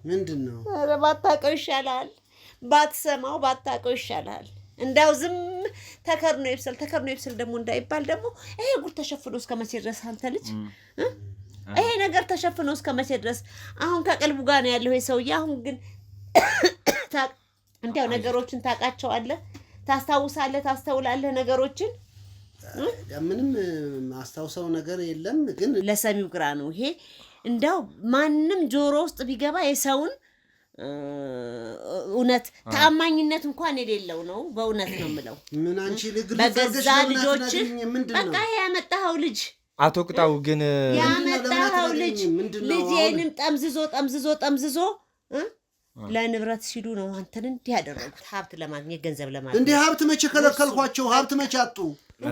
ምንድነው? ኧረ ባታውቀው ይሻላል። ባትሰማው ባታውቀው ይሻላል። እንዳው ዝም ተከርኖ ይብሰል ደግሞ እንዳይባል ደግሞ ይሄ ጉድ ተሸፍኖ እስከ መቼ ድረስ አንተ ልጅ ይሄ ነገር ተሸፍኖ እስከ መቼ ድረስ? አሁን ከቅልቡ ጋር ነው ያለው ይሄ ሰውዬ። አሁን ግን እንዲያው ነገሮችን ታውቃቸዋለህ፣ ታስታውሳለህ፣ ታስተውላለህ ነገሮችን። ምንም ማስታውሰው ነገር የለም ግን ለሰሚው ግራ ነው ይሄ። እንዳው ማንም ጆሮ ውስጥ ቢገባ የሰውን እውነት ተአማኝነት እንኳን የሌለው ነው። በእውነት ነው የምለው። ምን አንቺ በገዛ ልጆች በቃ ያመጣኸው ልጅ አቶ ቅጣው ግን ያመጣኸው ልጅ ልጄንም ጠምዝዞ ለንብረት ሲሉ ነው አንተን እንዲህ ያደረጉት። ሀብት ለማግኘት ገንዘብ ለማግኘት እንዴ ሀብት መቼ ከለከልኳቸው? ሀብት መቼ አጡ?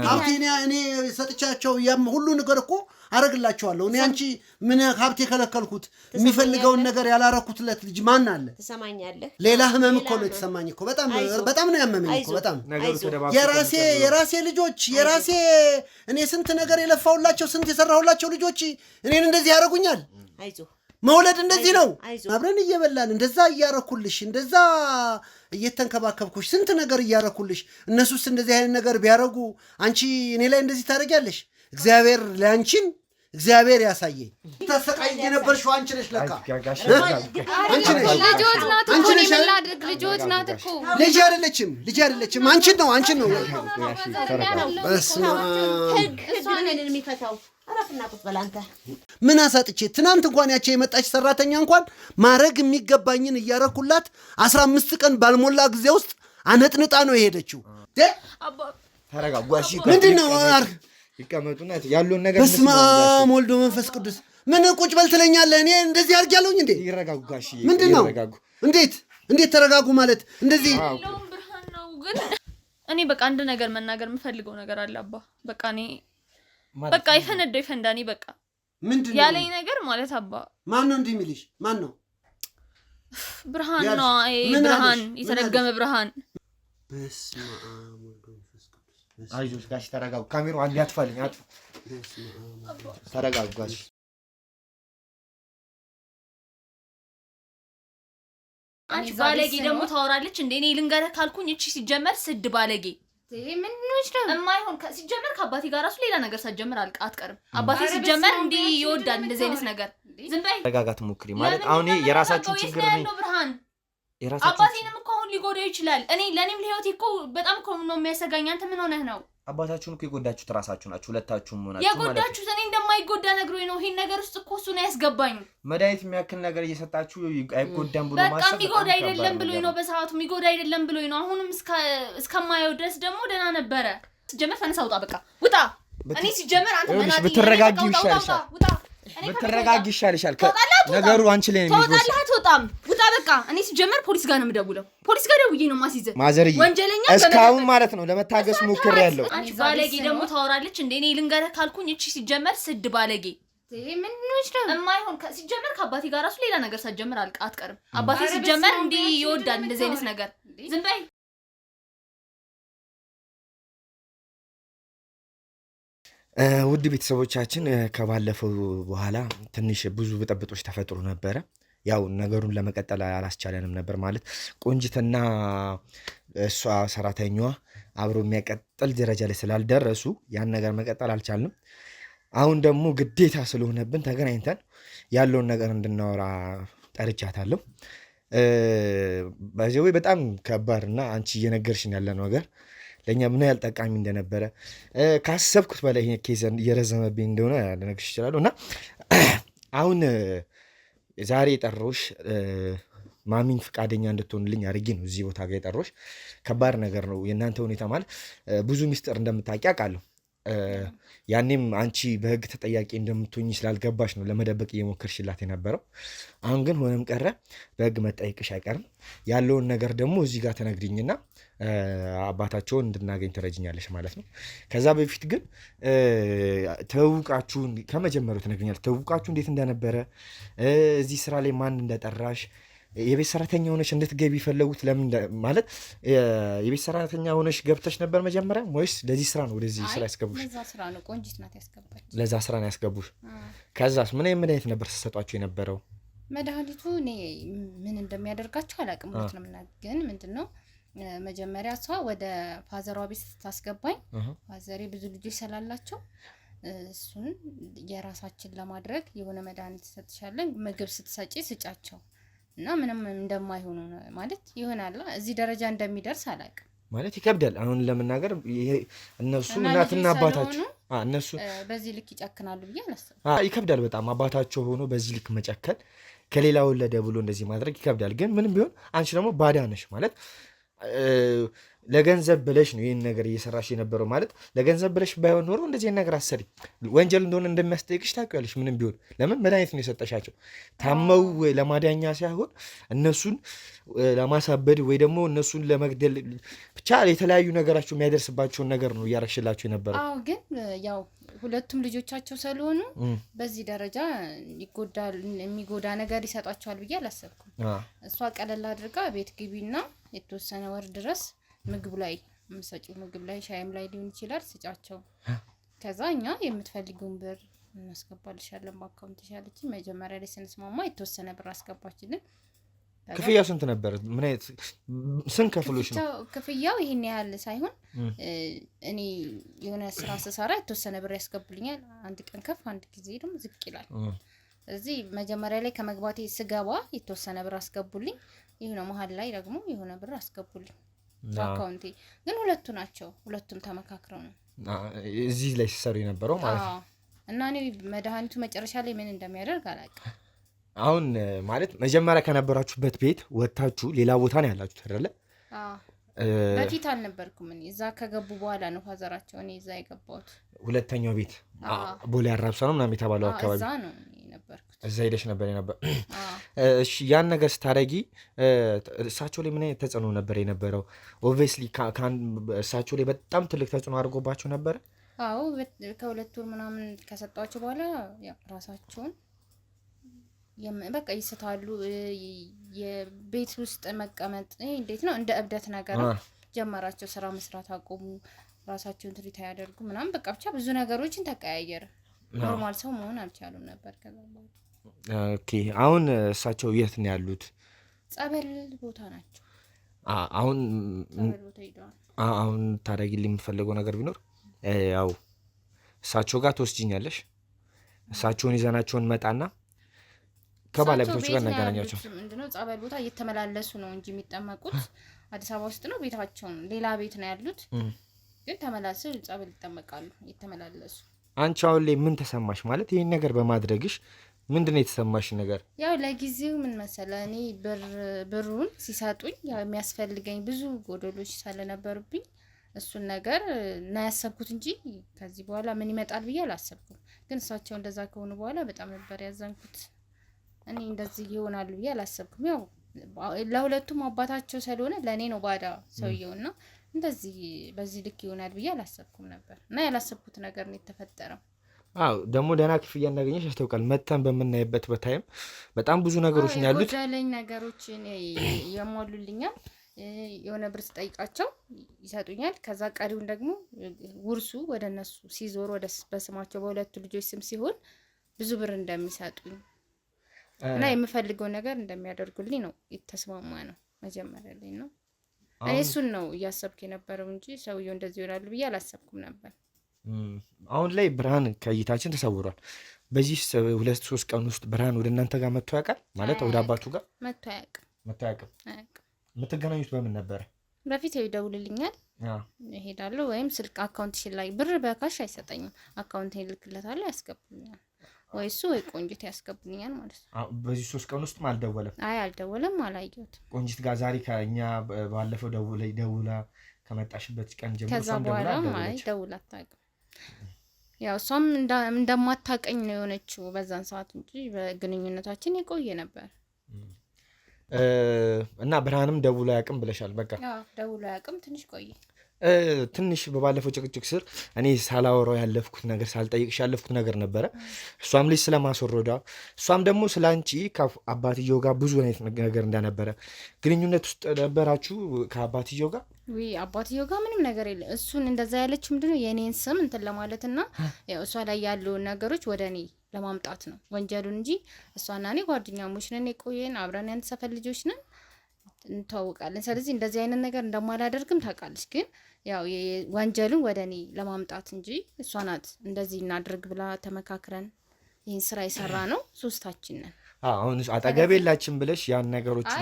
ሀብቴ እኔ ሰጥቻቸው ያም ሁሉ ነገር እኮ አረግላቸዋለሁ። እኔ አንቺ ምን ሀብቴ ከለከልኩት? የሚፈልገውን ነገር ያላረኩትለት ልጅ ማን አለ? ትሰማኛለህ? ሌላ ህመም እኮ ነው የተሰማኝ እኮ በጣም ነው ያመመኝ እኮ በጣም የራሴ ልጆች እኔ ስንት ነገር የለፋውላቸው ስንት የሰራሁላቸው ልጆች እኔን እንደዚህ ያደርጉኛል። አይዞህ መውለድ እንደዚህ ነው። አብረን እየበላን እንደዛ እያረኩልሽ እንደዛ እየተንከባከብኩሽ ስንት ነገር እያረኩልሽ እነሱስ እንደዚህ አይነት ነገር ቢያረጉ አንቺ እኔ ላይ እንደዚህ ታደርጊያለሽ? እግዚአብሔር ለአንቺን እግዚአብሔር ያሳየኝ። ተሰቃይ የነበርሽው አንቺ ነሽ ለካ አንቺ ነሽ። ልጆች ናት እኮ ልጅ አይደለችም አንቺን ነው በስመ አብ እሷን የሚፈታው አራፍና ቁጥ በላንተ ምን አሳጥቼ ትናንት እንኳን ያቺ የመጣች ሰራተኛ እንኳን ማረግ የሚገባኝን እያረኩላት 15 ቀን ባልሞላ ጊዜ ውስጥ አነጥንጣ ነው የሄደችው። ተረጋጓሽ ምንድነው ይቀመጡና ያለውን ነገር በስመ አብ ወልድ መንፈስ ቅዱስ ምን ቁጭ በል ትለኛለህ? እኔ እንደዚህ አድርጊያለሁኝ እንዴ? ይረጋጉጋሽ ምንድነው? እንዴት ተረጋጉ ማለት እንደዚህ ብርሃን ነው። ግን እኔ በቃ አንድ ነገር መናገር የምፈልገው ነገር አለ አባ። በቃ ይፈንዳኒ በቃ ምንድነው ያለኝ ነገር ማለት አባ። ማን ነው እንዲህ የሚልሽ? ማን ነው? ብርሃን ነው። ብርሃን የተረገመ ብርሃን። በስመ አብ ወልድ መንፈስ ቅዱስ። አይዞሽ ጋሽ ተረጋጉ። ካሜራው አንድ ያጥፋልኝ አጥፉ። ተረጋጉ ጋሽ። አንቺ ባለጌ ደግሞ ታወራለች እንዴ? እኔ ልንገርህ ካልኩኝ እቺ ሲጀመር ስድ ባለጌ ምን ነው የማይሆን ሲጀመር ከአባቴ ጋር ራሱ ሌላ ነገር ሳትጀምር አትቀርም። አባቴ ሲጀመር እንዴ ይወዳል እንደዚህ አይነት ነገር። ዝም በይ ተረጋጋት ሞክሪ ማለት አሁን የራሳችሁ ችግር ነው። ብርሃን አባቴንም እኮ አሁን ሊጎዳው ይችላል። ለኔም ለህይወቴ እኮ በጣም እኮ ነው የሚያሰጋኝ። አንተ ምን ሆነህ ነው? አባታችሁን እኮ የጎዳችሁት ራሳችሁ ናችሁ። ሁለታችሁም ሆናችሁ ማለት የጎዳችሁት እኔ እንደማይጎዳ ነግሮኝ ነው። ይሄን ነገር ውስጥ እኮ እሱ ነው ያስገባኝ። መድኃኒት የሚያክል ነገር እየሰጣችሁ አይጎዳም ብሎ ማሰብ በቃ የሚጎዳ አይደለም ብሎኝ ነው። በሰዓቱ የሚጎዳ አይደለም ብሎኝ ነው። አሁንም እስከማየው ድረስ ደግሞ ደህና ነበረ። ሲጀመር ፈንሳ ውጣ፣ በቃ ውጣ። እኔ ሲጀመር አንተ መናዲ ብትረጋጊ ይሻልሻል። ብትረጋጊ ይሻልሻል። ነገሩ አንቺ ላይ ነው የሚወስደው። ትወጣለህ አትወጣም? ውጣ በቃ። እኔ ሲጀመር ፖሊስ ጋር ነው የምደውለው። ፖሊስ ጋር ደውዬ ነው ማስይዘህ። ማዘርዬ ወንጀለኛ እስካሁን ማለት ነው ለመታገስ ሞክሬያለሁ። አንቺ ባለጌ ደግሞ ታወራለች እንዴ? እኔ ልንገርህ ካልኩኝ እቺ ሲጀመር ስድ ባለጌ ምን ነው የማይሆን ሲጀመር ከአባቴ ጋር ራሱ ሌላ ነገር ሳትጀምር አትቀርም። አባቴ ሲጀመር እንዴ ይወዳል እንደዚህ አይነት ነገር። ዝም በይ። ውድ ቤተሰቦቻችን ከባለፈው በኋላ ትንሽ ብዙ ብጥብጦች ተፈጥሮ ነበረ። ያው ነገሩን ለመቀጠል አላስቻለንም ነበር ማለት ቆንጅትና እሷ ሰራተኛዋ አብሮ የሚያቀጥል ደረጃ ላይ ስላልደረሱ ያን ነገር መቀጠል አልቻልንም። አሁን ደግሞ ግዴታ ስለሆነብን ተገናኝተን ያለውን ነገር እንድናወራ ጠርቻታለሁ። በዚህ ወይ በጣም ከባድና አንቺ እየነገርሽን ያለ ነገር ለኛ ምን ያህል ጠቃሚ እንደነበረ ካሰብኩት በላይ ይሄ ኬዝ እየረዘመብኝ እንደሆነ ልነግርሽ እችላለሁ። እና አሁን ዛሬ የጠራሁሽ ማሚን ፈቃደኛ እንድትሆንልኝ አድርጌ ነው እዚህ ቦታ ጋር የጠራሁሽ። ከባድ ነገር ነው የእናንተ ሁኔታ ማለት ብዙ ሚስጥር እንደምታውቂ አውቃለሁ። ያኔም አንቺ በህግ ተጠያቂ እንደምትሆኝ ስላልገባሽ ነው ለመደበቅ እየሞከርሽላት የነበረው። አሁን ግን ሆነም ቀረ በህግ መጠየቅሽ አይቀርም። ያለውን ነገር ደግሞ እዚህ ጋር ተነግሪኝና አባታቸውን እንድናገኝ ትረጅኛለሽ ማለት ነው። ከዛ በፊት ግን ተውቃችሁን ከመጀመሪያው ትነግሪኛለሽ። ተውቃችሁ እንዴት እንደነበረ እዚህ ስራ ላይ ማን እንደጠራሽ የቤት ሰራተኛ ሆነሽ እንድትገቢ ፈለጉት ለምን ማለት የቤት ሰራተኛ ሆነሽ ገብተሽ ነበር መጀመሪያ ወይስ ለዚህ ስራ ነው ወደዚህ ስራ ያስገቡሽ? ለዛ ስራ ነው ቆንጂት ናት ያስገባች። ለዛ ስራ ነው ያስገቡሽ። ከዛስ ምን አይነት ነበር ተሰጧቸው የነበረው? መድኃኒቱ እኔ ምን እንደሚያደርጋቸው አላውቅም። ሁለት ነው ምናምን ግን ምንድነው መጀመሪያ እሷ ወደ ፋዘሯ ቤት ታስገባኝ። ፋዘሬ ብዙ ልጆች ስላላቸው እሱን የራሳችን ለማድረግ የሆነ መድኃኒት ሰጥሻለን፣ ምግብ ስትሰጪ ስጫቸው እና ምንም እንደማይሆኑ ማለት ይሆናል። እዚህ ደረጃ እንደሚደርስ አላውቅም። ማለት ይከብዳል አሁን ለመናገር እነሱ እናትና አባታቸው እነሱ በዚህ ልክ ይጨክናሉ ብዬ አላስብም። ይከብዳል በጣም አባታቸው ሆኖ በዚህ ልክ መጨከን ከሌላ ወለደ ብሎ እንደዚህ ማድረግ ይከብዳል። ግን ምንም ቢሆን አንቺ ደግሞ ባዳ ነሽ ማለት ለገንዘብ ብለሽ ነው ይህን ነገር እየሰራሽ የነበረው። ማለት ለገንዘብ ብለሽ ባይሆን ኖሮ እንደዚህ ነገር አሰሪ ወንጀል እንደሆነ እንደሚያስጠይቅሽ ታውቂያለሽ። ምንም ቢሆን ለምን መድኃኒት ነው የሰጠሻቸው ታመው ለማዳኛ ሳይሆን እነሱን ለማሳበድ ወይ ደግሞ እነሱን ለመግደል ብቻ የተለያዩ ነገራቸው የሚያደርስባቸውን ነገር ነው እያረግሽላቸው የነበረው። አዎ ግን ያው ሁለቱም ልጆቻቸው ስለሆኑ በዚህ ደረጃ ይጎዳል የሚጎዳ ነገር ይሰጣቸዋል ብዬ አላሰብኩም። እሷ ቀለል አድርጋ ቤት ግቢና የተወሰነ ወር ድረስ ምግብ ላይ ምሰጪው ምግብ ላይ ሻይም ላይ ሊሆን ይችላል ስጫቸው። ከዛ እኛ የምትፈልጊውን ብር እናስገባልሻለን በአካውንት ይሻለች። መጀመሪያ ላይ ስንስማማ የተወሰነ ብር አስገባችልን። ክፍያው ስንት ነበር? ምን አይነት ስንት ከፍሎሽ ነው? ክፍያው ይሄን ያህል ሳይሆን እኔ የሆነ ስራ ስሰራ የተወሰነ ብር ያስገቡልኛል። አንድ ቀን ከፍ አንድ ጊዜ ደግሞ ዝቅ ይላል። እዚህ መጀመሪያ ላይ ከመግባቴ ስገባ የተወሰነ ብር አስገቡልኝ። ይሄው መሀል ላይ ደግሞ የሆነ ብር አስገቡልኝ በአካውንቴ። ግን ሁለቱ ናቸው፣ ሁለቱም ተመካክረው ነው እዚህ ላይ ሲሰሩ የነበረው ማለት ነው። እና እኔ መድኃኒቱ መጨረሻ ላይ ምን እንደሚያደርግ አላውቅም። አሁን ማለት መጀመሪያ ከነበራችሁበት ቤት ወጥታችሁ ሌላ ቦታ ነው ያላችሁት አይደለ? በፊት አልነበርኩም እኔ እዛ ከገቡ በኋላ ነው ፋዘራቸው እኔ እዛ የገባሁት። ሁለተኛው ቤት ቦሌ አራብሳ ነው ምናምን የተባለው አካባቢ እዛ ነው የነበርኩት። እዛ ሄደሽ ነበር የነበር። እሺ ያን ነገር ስታደርጊ እሳቸው ላይ ምን አይነት ተጽዕኖ ነበር የነበረው? ኦብቪየስሊ እሳቸው ላይ በጣም ትልቅ ተጽዕኖ አድርጎባቸው ነበር። አዎ ከሁለት ወር ምናምን ከሰጧቸው በኋላ ያው ራሳቸውን በቃ ይስታሉ። የቤት ውስጥ መቀመጥ እንዴት ነው እንደ እብደት ነገር ጀመራቸው። ስራ መስራት አቆሙ። ራሳቸውን ትሪት ያደርጉ ምናምን በቃ ብቻ ብዙ ነገሮችን ተቀያየረ። ኖርማል ሰው መሆን አልቻሉም ነበር ከዛ በኋላ። ኦኬ አሁን እሳቸው የት ነው ያሉት? ጸበል ቦታ ናቸው። አሁን ጸበል ቦታ ሄደዋል። አሁን ታደርጊልኝ የምፈልገው ነገር ቢኖር ያው እሳቸው ጋር ትወስጂኛለሽ። እሳቸውን ይዘናቸውን መጣና ከባለቤቶቹ ጋር እናገናኛቸው። ምንድነው ጸበል ቦታ እየተመላለሱ ነው እንጂ የሚጠመቁት አዲስ አበባ ውስጥ ነው ቤታቸው። ሌላ ቤት ነው ያሉት፣ ግን ተመላልሰው ጸበል ይጠመቃሉ እየተመላለሱ። አንቺ አሁን ላይ ምን ተሰማሽ? ማለት ይሄን ነገር በማድረግሽ ምንድነው የተሰማሽ ነገር? ያው ለጊዜው ምን መሰለህ እኔ ብሩን ሲሰጡኝ ያው የሚያስፈልገኝ ብዙ ጎደሎች ስለነበሩብኝ እሱን ነገር ነው ያሰብኩት እንጂ ከዚህ በኋላ ምን ይመጣል ብዬ አላሰብኩም። ግን እሳቸው እንደዛ ከሆኑ በኋላ በጣም ነበር ያዘንኩት። እኔ እንደዚህ ይሆናል ብዬ አላሰብኩም። ያው ለሁለቱም አባታቸው ስለሆነ ለኔ ነው ባዳ ሰውየውና እንደዚህ በዚህ ልክ ይሆናል ብዬ አላሰብኩም ነበር። እና ያላሰብኩት ነገር ነው የተፈጠረው። አዎ ደግሞ ደህና ክፍያ እንዳገኘሽ ያስታውቃል። መተን በምናይበት በታይም በጣም ብዙ ነገሮች ነው ያሉት። ጎደለኝ ነገሮችን ያሟሉልኛል። የሆነ ብር ስጠይቃቸው ይሰጡኛል። ከዛ ቀሪውን ደግሞ ውርሱ ወደ እነሱ ሲዞር ወደ በስማቸው በሁለቱ ልጆች ስም ሲሆን ብዙ ብር እንደሚሰጡኝ እና የምፈልገው ነገር እንደሚያደርጉልኝ ነው የተስማማ ነው መጀመሪያ ላይ ነው። እኔ እሱን ነው እያሰብክ የነበረው እንጂ ሰውየው እንደዚህ ይሆናል ብዬ አላሰብኩም ነበር። አሁን ላይ ብርሃን ከእይታችን ተሰውሯል። በዚህ 2-3 ቀን ውስጥ ብርሃን ወደ እናንተ ጋር መጥቶ ያውቃል? ማለት ወደ አባቱ ጋር መጥቶ አያውቅም። የምትገናኙት በምን ነበረ? በፊት ይደውልልኛል፣ እሄዳለሁ ወይም ስልክ አካውንትሽን ላይ ብር በካሽ አይሰጠኝም። አካውንቴን ልክለታለሁ፣ ያስገቡልኛል። ወይ እሱ ወይ ቆንጂት ያስገቡልኛል ማለት ነው። በዚህ 3 ቀን ውስጥ አልደወለም? አይ አልደወለም፣ አላየሁትም። ቆንጂት ጋር ዛሬ ከኛ ባለፈው ደውላ ከመጣሽበት ቀን ጀምሮ ከዛ በኋላ ደውላ አታውቅም። ያው እሷም እንደማታውቀኝ ነው የሆነችው በዛን ሰዓት እንጂ በግንኙነታችን የቆየ ነበር። እና ብርሃንም ደውሎ አያውቅም ብለሻል። በቃ ደውሎ አያውቅም። ትንሽ ቆየ። ትንሽ በባለፈው ጭቅጭቅ ስር እኔ ሳላወራው ያለፍኩት ነገር ሳልጠይቅሽ ያለፍኩት ነገር ነበረ። እሷም ልጅ ስለማስወረዷ እሷም ደግሞ ስለ አንቺ ከአባትየው ጋር ብዙ አይነት ነገር እንደነበረ ግንኙነት ውስጥ ነበራችሁ ከአባትየው ጋር? አባትየው ጋር ምንም ነገር የለም። እሱን እንደዛ ያለችው ምንድነው የእኔን ስም እንትን ለማለትና ያው እሷ ላይ ያሉ ነገሮች ወደ እኔ ለማምጣት ነው ወንጀሉን እንጂ እሷና እኔ ጓደኛሞች ነን፣ የቆየን አብረን ያን ሰፈር ልጆች ነን፣ እንተዋወቃለን። ስለዚህ እንደዚህ አይነት ነገር እንደማላደርግም ታውቃለች። ግን ያው ወንጀሉን ወደ እኔ ለማምጣት እንጂ እሷ ናት እንደዚህ እናድርግ ብላ ተመካክረን ይህን ስራ የሰራ ነው ሶስታችን ነን። አሁን አጠገብ የላችን ብለሽ ያን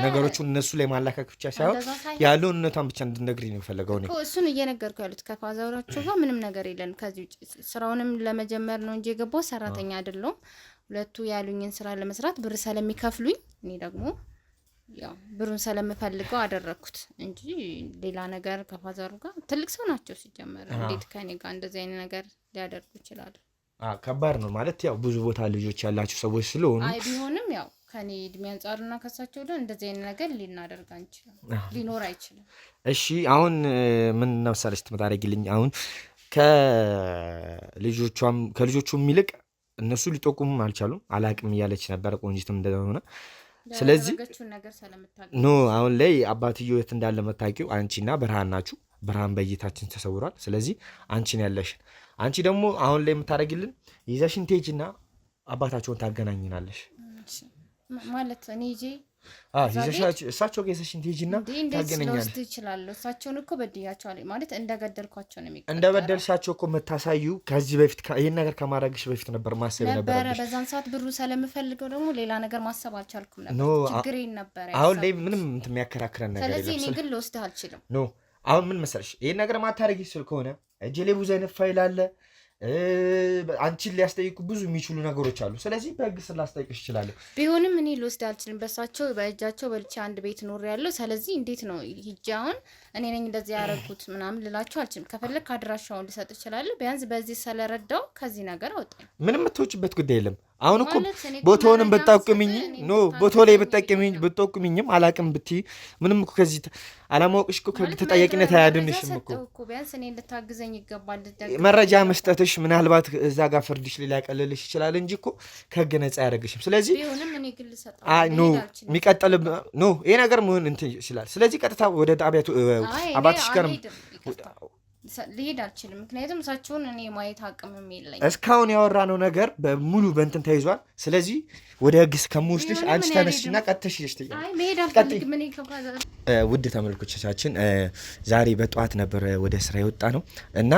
ነገሮቹን እነሱ ላይ ማላከክ ብቻ ሳይሆን ያለውን እውነታን ብቻ እንድትነግሪኝ ነው የፈለገው። እኔ እሱን እየነገርኩ ያሉት ከፋዘራቸው ጋር ምንም ነገር የለን። ከዚህ ውጭ ስራውንም ለመጀመር ነው እንጂ የገባው ሰራተኛ አይደለሁም። ሁለቱ ያሉኝን ስራ ለመስራት ብር ስለሚከፍሉኝ እኔ ደግሞ ያው ብሩን ስለምፈልገው አደረኩት እንጂ ሌላ ነገር ከፋዘሩ ጋር ትልቅ ሰው ናቸው ሲጀመር። እንዴት ከኔ ጋር እንደዚህ አይነት ነገር ሊያደርጉ ይችላሉ? ከባድ ነው ማለት ያው ብዙ ቦታ ልጆች ያላችሁ ሰዎች ስለሆኑ አይ ቢሆንም ያው ከኔ እድሜ አንጻርና ከሳቸው ወደ እንደዚህ አይነት ነገር ሊናደርግ አንችልም፣ ሊኖር አይችልም። እሺ አሁን ምን ነውሳለች ትመጣረግልኝ? አሁን ከልጆቹም ይልቅ እነሱ ሊጠቁሙ አልቻሉም። አላቅም እያለች ነበር ቆንጂትም እንደሆነ። ስለዚህ አሁን ላይ አባትዮ የት እንዳለ መታቂው አንቺና ብርሃን ናችሁ። ብርሃን በእይታችን ተሰውሯል። ስለዚህ አንቺን ያለሽን አንቺ ደግሞ አሁን ላይ የምታደርጊልን ይዘሽን ትሄጂና አባታቸውን ታገናኝናለሽ ማለት እኔ ይዤ እሳቸው ጋር ይዘሽን ትሄጂና ታገናኛለሽ። ትችላለህ። እሳቸውን እኮ በድያቸዋለሁ ማለት እንደገደልኳቸው ነው የሚቆጠረው። እንደበደልሻቸው እኮ የምታሳዩ ከዚህ በፊት ይሄን ነገር ከማድረግሽ በፊት ነበር ማሰብ ነበር። በዛን ሰዓት ብሩ ስለምፈልገው ደግሞ ሌላ ነገር ማሰብ አልቻልኩም ነበር። ችግሬን ነበር። አሁን ላይ ምንም እንትን የሚያከራክረን ነገር የለም። ስለዚህ እኔ ግን ልወስድህ አልችልም። አሁን ምን መሰለሽ ይሄን ነገር ማታረጊ ስል ከሆነ እጄ ላይ ብዙ አይነት ፋይል አለ። አንቺን ሊያስጠይቁ ብዙ የሚችሉ ነገሮች አሉ። ስለዚህ በህግ ስላስጠይቅሽ ይችላል። ቢሆንም እኔ ልወስድ አልችልም። በእጃቸው በልቼ አንድ ቤት ኖር ያለው። ስለዚህ እንዴት ነው ሂጄ አሁን እኔ ነኝ እንደዚህ ያደረኩት ምናምን ልላቸው አልችልም። ከፈለክ አድራሻውን ልሰጥ እችላለሁ። ቢያንስ በዚህ ስለረዳው ከዚህ ነገር አውጣኝ። ምንም የምትወጪበት ጉዳይ የለም። አሁን እኮ ቦታውንም ብትጠቁሚኝ ቦታው ላይ ብትጠቁሚኝም አላቅም ብትይ ምንም እኮ ከዚህ አላማወቅሽ እኮ ከህግ ተጠያቂነት አያድንሽም እኮ። ቢያንስ እኔ ልታግዘኝ ይገባል። መረጃ መስጠትሽ ምናልባት እዛ ጋር ፍርድሽ ሊያቀልልሽ ይችላል እንጂ እኮ ከህግ ነፃ አያደርግሽም። ስለዚህ ቢሆንም እኔ ግን ልሰጥ የሚቀጥል ይሄ ነገር መሆን እንትን ይችላል። ስለዚህ ቀጥታ ወደ ጣቢያ አባትሽ ጋር ልሄድ አልችልም። ምክንያቱም እሳቸውን እኔ ማየት አቅምም የለኝ። እስካሁን ያወራነው ነገር በሙሉ በእንትን ተይዟል። ስለዚህ ወደ ህግ እስከምወስድሽ አንቺ ተነስና ቀጥተሽ ውድ ተመልኮቻችን ዛሬ በጠዋት ነበር ወደ ስራ የወጣ ነው እና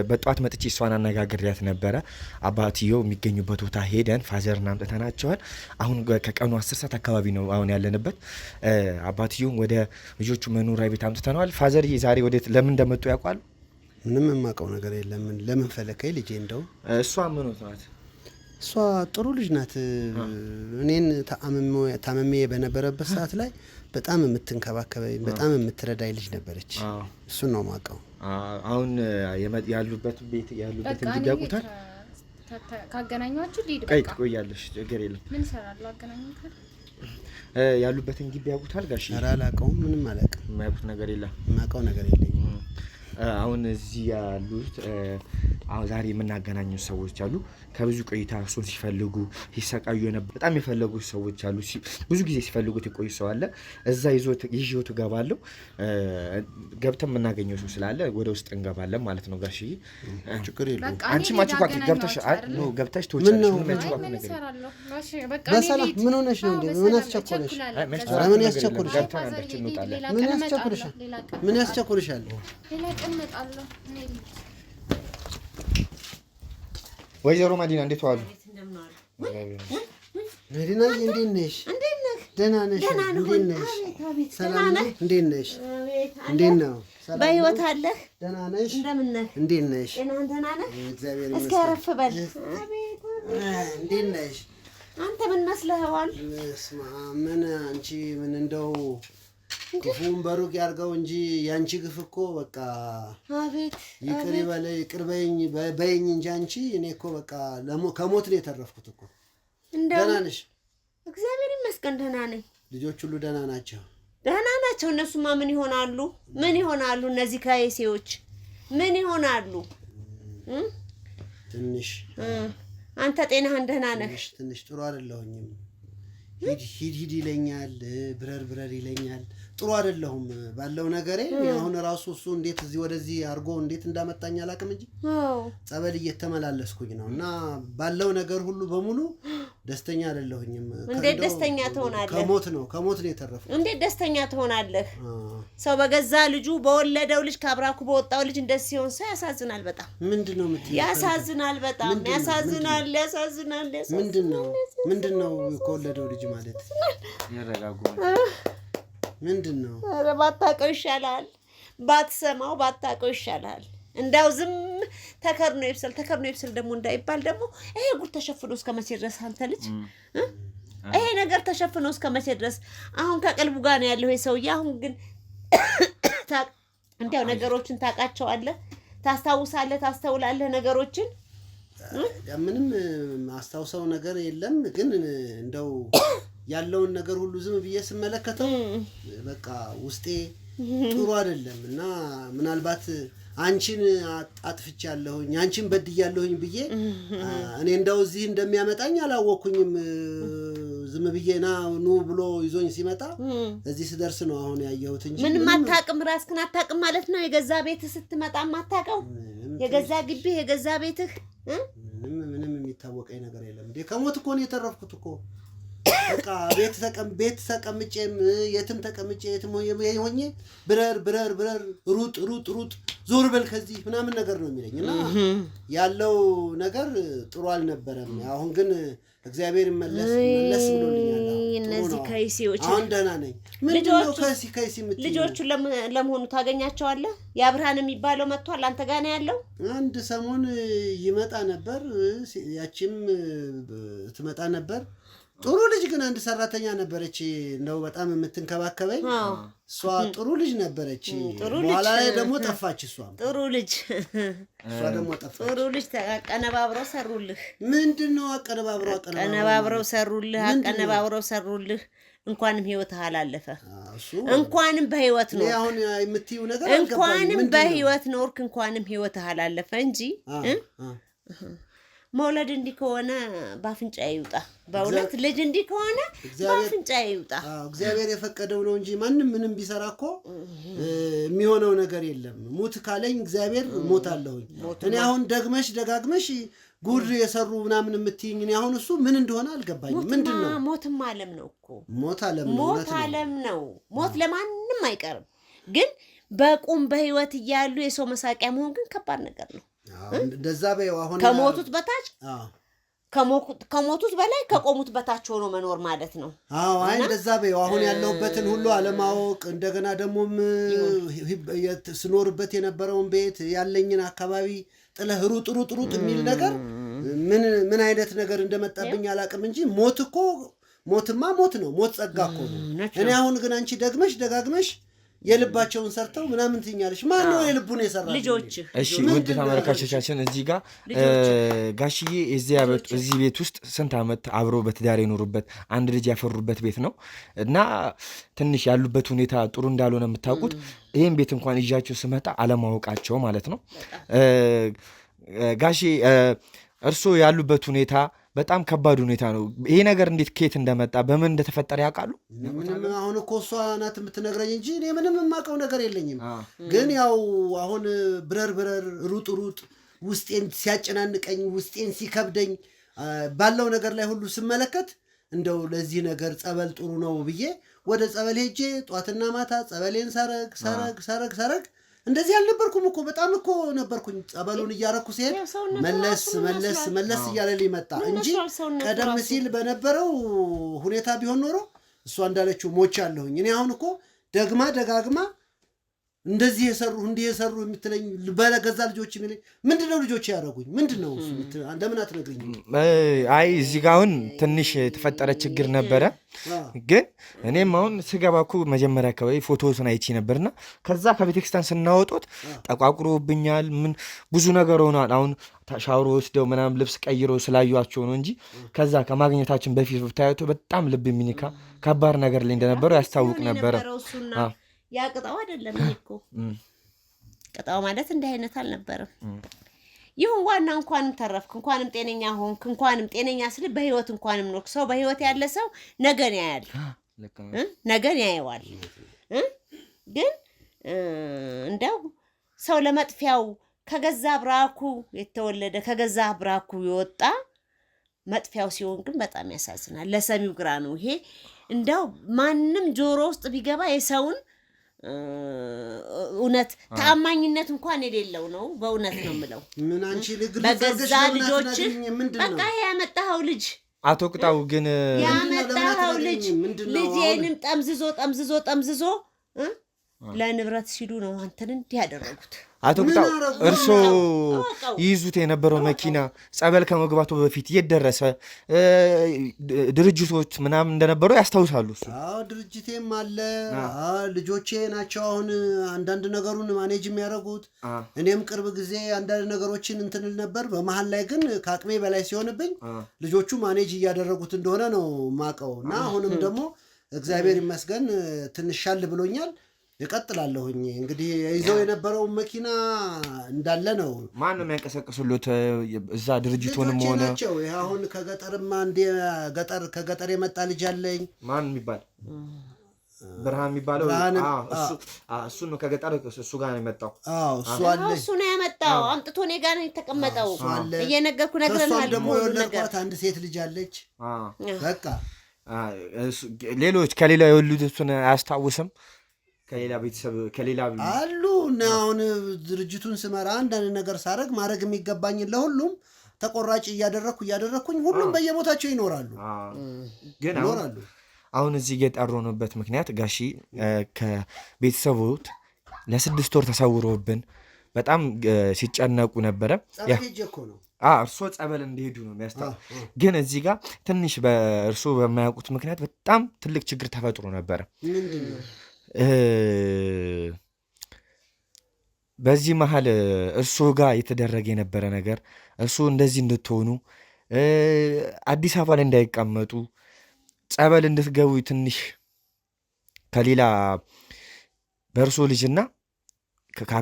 በጠዋት መጥቼ እሷን አነጋግሬያት ነበረ። አባትየው የሚገኙበት ቦታ ሄደን ፋዘርን አምጥተናቸዋል። አሁን ከቀኑ 10 ሰዓት አካባቢ ነው አሁን ያለንበት። አባትየውም ወደ ልጆቹ መኖሪያ ቤት አምጥተነዋል። ፋዘር ዛሬ ወዴት ለምን እንደመጡ ያውቃሉ? ምንም የማውቀው ነገር የለም። ለምን ፈለከኝ ልጄ? እንደው እሷ ምን ናት? እሷ ጥሩ ልጅ ናት። እኔን ታመሜ በነበረበት ሰዓት ላይ በጣም የምትንከባከበኝ በጣም የምትረዳኝ ልጅ ነበረች። እሱን ነው የማውቀው። አሁን ያሉበት ቤት ግቢ ያውቁታል? ካገናኟችሁ ሊድ በቃ ቆያለሽ፣ ችግር የለም። ምን እሰራለሁ? አገናኙኝ ካለ ያሉበትን ግቢ ያውቁታል? ጋሽ ኧረ አላውቀውም። ምንም አላውቅም። የማያውቁት ነገር የለም። የማውቀው ነገር የለኝም። አሁን እዚህ ያሉት አሁን ዛሬ የምናገናኙ ሰዎች አሉ። ከብዙ ቆይታ እሱን ሲፈልጉ ሲሰቃዩ የነበር በጣም የፈለጉ ሰዎች አሉ። ብዙ ጊዜ ሲፈልጉት የቆዩ ሰው አለ። እዛ ይዤው እገባለሁ። ገብተን የምናገኘው ሰው ስላለ ወደ ውስጥ እንገባለን ማለት ነው። ጋሽዬ ችግር የለውም። አንቺ ማቹካክ ገብተሽ ትወጫለሽ። በሰላም ምን ሆነሽ ነው? ምን ያስቸኮለሽ? ምን ያስቸኮልሻል? ምን ያስቸኮልሻል? ወይዘሮ ማዲና እንዴት ዋሉ? መዲና እንዴት ነሽ? ደህና ነሽ? እንዴት ነሽ? ሰላም ነሽ? እንዴት ነሽ? እንዴት ነው? በህይወት አለህ? ደህና ነሽ? እንደምን ነህ? እንዴት ነሽ? ደህና ነህ? እግዚአብሔር ይመስገን። እስኪ አረፍ በል። እንዴት ነሽ? አንተ ምን መስለኸዋል? ምን አንቺ ምን እንደው ክፉን በሩቅ ያርገው እንጂ ያንቺ ግፍ እኮ በቃ አቤት ይቅር ይበለኝ ይቅር በይኝ እንጂ አንቺ እኔ እኮ በቃ ከሞት ነው የተረፍኩት እኮ። ደህና ነሽ? እግዚአብሔር ይመስገን ደህና ነኝ። ልጆች ሁሉ ደህና ናቸው? ደህና ናቸው። እነሱማ ምን ይሆናሉ? ምን ይሆናሉ? እነዚህ ካይሴዎች ምን ይሆናሉ? ትንሽ አንተ ጤናህን ደህና ነህ? ትንሽ ጥሩ አይደለሁኝም። ሂድ ይለኛል፣ ብረር ይለኛል። ጥሩ አይደለሁም ባለው ነገሬ አሁን ራሱ እሱ እንዴት እዚህ ወደዚህ አርጎ እንዴት እንዳመጣኝ አላቅም እንጂ ጸበል እየተመላለስኩኝ ነውና ባለው ነገር ሁሉ በሙሉ ደስተኛ አይደለሁኝም እንዴት ደስተኛ ትሆናለህ ከሞት ነው የተረፈው እንዴት ደስተኛ ትሆናለህ ሰው በገዛ ልጁ በወለደው ልጅ ካብራኩ በወጣው ልጅ እንደዚህ ሲሆን ሰው ያሳዝናል በጣም ምንድነው የምትይው ያሳዝናል በጣም ያሳዝናል ምንድነው ከወለደው ልጅ ማለት ያረጋጉ ምንድነው ኧረ ባታውቀው ይሻላል ባትሰማው ባታውቀው ይሻላል እንዳው ዝም ተከርኖ ይብሰል ደግሞ እንዳይባል ደግሞ ይሄ ጉድ ተሸፍኖ እስከ መቼ ድረስ አንተ ልጅ ይሄ ነገር ተሸፍኖ እስከ መቼ ድረስ አሁን ከቀልቡ ጋር ነው ያለው ይሄ ሰውዬ አሁን ግን እንዴው ነገሮችን ታውቃቸዋለህ ታስታውሳለህ ታስተውላለህ ነገሮችን ምንም ማስታውሰው ነገር የለም ግን እንደው ያለውን ነገር ሁሉ ዝም ብዬ ስመለከተው በቃ ውስጤ ጥሩ አይደለም እና ምናልባት አንቺን አጥፍቻለሁኝ አንቺን በድያለሁኝ ብዬ እኔ እንደው እዚህ እንደሚያመጣኝ አላወኩኝም ዝም ብዬና ኑ ብሎ ይዞኝ ሲመጣ እዚህ ስደርስ ነው አሁን ያየሁት እንጂ ምንም አታውቅም ራስህን አታውቅም ማለት ነው የገዛ ቤትህ ስትመጣ ማታውቀው የገዛ ግቢ የገዛ ቤትህ ምንም የሚታወቀኝ ነገር የለም እንዴ ከሞት እኮ ነው የተረፍኩት እኮ በቃ ቤት ተቀምጬ የትም ተቀምጬ የትም ሆኜ ብረር ሩጥ ዞር በል ከዚህ ምናምን ነገር ነው የሚለኝና ያለው ነገር ጥሩ አልነበረም አሁን ግን እግዚአብሔር መለስ ብሎልኛል እነዚህ ከይሲዎች አሁን ደህና ነኝ ምንድነው ከይሲ የምትይው ልጆቹ ለመሆኑ ታገኛቸዋለህ ያብርሃን የሚባለው መጥቷል አንተ ጋር ነው ያለው አንድ ሰሞን ይመጣ ነበር ያቺም ትመጣ ነበር ጥሩ ልጅ ግን አንድ ሰራተኛ ነበረች ነው በጣም የምትንከባከበኝ እሷ ጥሩ ልጅ ነበረች በኋላ ላይ ደግሞ ጠፋች እሷ ጥሩ ልጅ ደግሞ ጠፋች ጥሩ ልጅ አቀነባብረው ሰሩልህ ምንድነው አቀነባብረው ሰሩልህ እንኳንም ህይወት አላለፈ እንኳንም በህይወት ነው አሁን የምትይው ነገር እንኳንም በህይወት ኖርክ እንኳንም ህይወት አላለፈ እንጂ መውለድ እንዲህ ከሆነ ባፍንጫ ይውጣ በእውነት ልጅ እንዲህ ከሆነ ባፍንጫ ይውጣ እግዚአብሔር የፈቀደው ነው እንጂ ማንንም ምንም ቢሰራኮ የሚሆነው ነገር የለም ሙት ካለኝ እግዚአብሔር ሞታለሁኝ እኔ አሁን ደጋግመሽ ጉድ የሰሩ ምናምን የምትይኝ እኔ አሁን እሱ ምን እንደሆነ አልገባኝም ምንድነው ሞትም ዓለም ነው እኮ ሞት ዓለም ነው ሞት ለማንንም አይቀርም ግን በቁም በህይወት እያሉ የሰው መሳቂያ መሆን ግን ከባድ ነገር ነው እንደዛ በየው አሁን ከሞቱት በታች ከሞቱት በላይ ከቆሙት በታች ሆኖ መኖር ማለት ነው አይ እንደዛ በየው አሁን ያለውበትን ሁሉ አለማወቅ እንደገና ደግሞ ስኖርበት የነበረውን ቤት ያለኝን አካባቢ ጥለህ ሩጥ የሚል ነገር ምን አይነት ነገር እንደመጣብኝ አላቅም እንጂ ሞትማ ሞት ነው ሞት ጸጋ እኮ ነው እኔ አሁን ግን አንቺ ደጋግመሽ የልባቸውን ሰርተው ምናምን ትኛለሽ ማን ነው የልቡን የሰራው ልጆች እሺ ውድ ተመልካቾቻችን እዚህ ጋር ጋሽዬ እዚህ ቤት ውስጥ ስንት አመት አብሮ በትዳር የኖሩበት አንድ ልጅ ያፈሩበት ቤት ነው እና ትንሽ ያሉበት ሁኔታ ጥሩ እንዳልሆነ የምታውቁት ይሄን ቤት እንኳን ይዣቸው ስመጣ አለማወቃቸው ማለት ነው ጋሺ እርሶ ያሉበት ሁኔታ በጣም ከባድ ሁኔታ ነው ይሄ ነገር እንዴት ከየት እንደመጣ በምን እንደተፈጠረ ያውቃሉ ምንም አሁን እኮ እሷ ናት የምትነግረኝ እንጂ እኔ ምንም የማውቀው ነገር የለኝም ግን ያው አሁን ብረር ሩጥ ውስጤን ሲያጨናንቀኝ ውስጤን ሲከብደኝ ባለው ነገር ላይ ሁሉ ስመለከት እንደው ለዚህ ነገር ጸበል ጥሩ ነው ብዬ ወደ ጸበል ሄጄ ጧትና ማታ ጸበሌን ሰረግ እንደዚህ አልነበርኩም እኮ በጣም እኮ ነበርኩኝ ጸበሉን እያረኩ ሲሄድ መለስ እያለልኝ መጣ እንጂ ቀደም ሲል በነበረው ሁኔታ ቢሆን ኖሮ እሷ እንዳለችው ሞቻለሁኝ እኔ አሁን እኮ ደጋግማ እንደዚህ የሰሩ የምትለኝ በለገዛ ልጆች የሚለኝ ምንድነው ልጆች ያደረጉኝ ምንድነው እሱ እንደምን አትነግሪኝ አይ እዚህ ጋር አሁን ትንሽ የተፈጠረ ችግር ነበረ ግን እኔም አሁን ስገባኩ መጀመሪያ አካባቢ ፎቶውን አይቼ ነበርና ከዛ ከቤተክርስቲያን ስናወጡት ጠቋቁሮብኛል ምን ብዙ ነገር ሆኗል አሁን ሻወር ወስደው ምናምን ልብስ ቀይሮ ስላዩአቸው ነው እንጂ ከዛ ከማግኘታችን በፊት ብታዩት በጣም ልብ የሚነካ ከባድ ነገር ላይ እንደነበረው ያስታውቅ ነበረ ያ ቅጣው አይደለም እኮ ቅጣው ማለት እንዲህ አይነት አልነበረም ይሁን ዋና እንኳንም ተረፍክ እንኳንም ጤነኛ ሆንክ እንኳንም ጤነኛ ስል በህይወት እንኳንም ኖርክ ሰው በህይወት ያለ ሰው ነገን ያያል ነገን ያየዋል ግን እንደው ሰው ለመጥፊያው ከገዛ ብራኩ የተወለደ ከገዛ ብራኩ የወጣ መጥፊያው ሲሆን ግን በጣም ያሳዝናል። ለሰሚው ግራ ነው ይሄ። እንደው ማንም ጆሮ ውስጥ ቢገባ የሰውን እውነት ተአማኝነት እንኳን የሌለው ነው። በእውነት ነው የምለው። ምን አንቺ በገዛ ልጆች በቃ ያመጣኸው ልጅ አቶ ቅጣው ግን ያመጣኸው ልጅ ልጄንም ጠምዝዞ ለንብረት ሲሉ ነው አንተን እንዲህ ያደረጉት። አቶ ቅጣው እርሶ ይዙት የነበረው መኪና ጸበል ከመግባቱ በፊት የደረሰ ድርጅቶች ምናምን እንደነበረው ያስታውሳሉ? አዎ ድርጅቴም አለ። ልጆቼ ናቸው አሁን አንዳንድ ነገሩን ማኔጅ የሚያደርጉት። እኔም ቅርብ ጊዜ አንዳንድ ነገሮችን እንትንል ነበር። በመሀል ላይ ግን ከአቅሜ በላይ ሲሆንብኝ ልጆቹ ማኔጅ እያደረጉት እንደሆነ ነው ማቀው እና አሁንም ደግሞ እግዚአብሔር ይመስገን ትንሽ ሻል ብሎኛል። ይቀጥላለሁኝ እንግዲህ ይዘው የነበረው መኪና እንዳለ ነው። ማን ነው የሚያንቀሳቅሱሉት እዛ ድርጅቱንም ሆነ ናቸው? ይሄ አሁን ከገጠርማ እንደ ከገጠር የመጣ ልጅ አለኝ። ማን የሚባል ብርሃን የሚባለው እሱ ነው። ከገጠር እሱ ጋር ነው የመጣው። እሱ አለ። እሱ ነው ያመጣው። አምጥቶ እኔ ጋር ነው የተቀመጠው። እየነገርኩ ነግረናል። ደግሞ የወለድኳት አንድ ሴት ልጅ አለች። በቃ ሌሎች ከሌላ የወለዱትን አያስታውስም። ከሌላ ቤተሰብ ከሌላ አሉ እና አሁን ድርጅቱን ስመራ አንዳንድ ነገር ሳረግ ማድረግ የሚገባኝን ለሁሉም ተቆራጭ እያደረኩኝ ሁሉም በየቦታቸው ይኖራሉ። ግን አሁን እዚህ የጠሮንበት ምክንያት ጋሺ ከቤተሰቦት ለ6 ወር ተሰውሮብን በጣም ሲጨነቁ ነበረ። እርሶ ጸበል እንደሄዱ ነው የሚያስታው። ግን እዚህ ጋር ትንሽ በእርሶ በማያውቁት ምክንያት በጣም ትልቅ ችግር ተፈጥሮ ነበረ። በዚህ መሀል እርሶ ጋር የተደረገ የነበረ ነገር እርሶ እንደዚህ እንድትሆኑ አዲስ አበባ ላይ እንዳይቀመጡ ጸበል እንድትገቡ ትንሽ ከሌላ በእርሶ ልጅና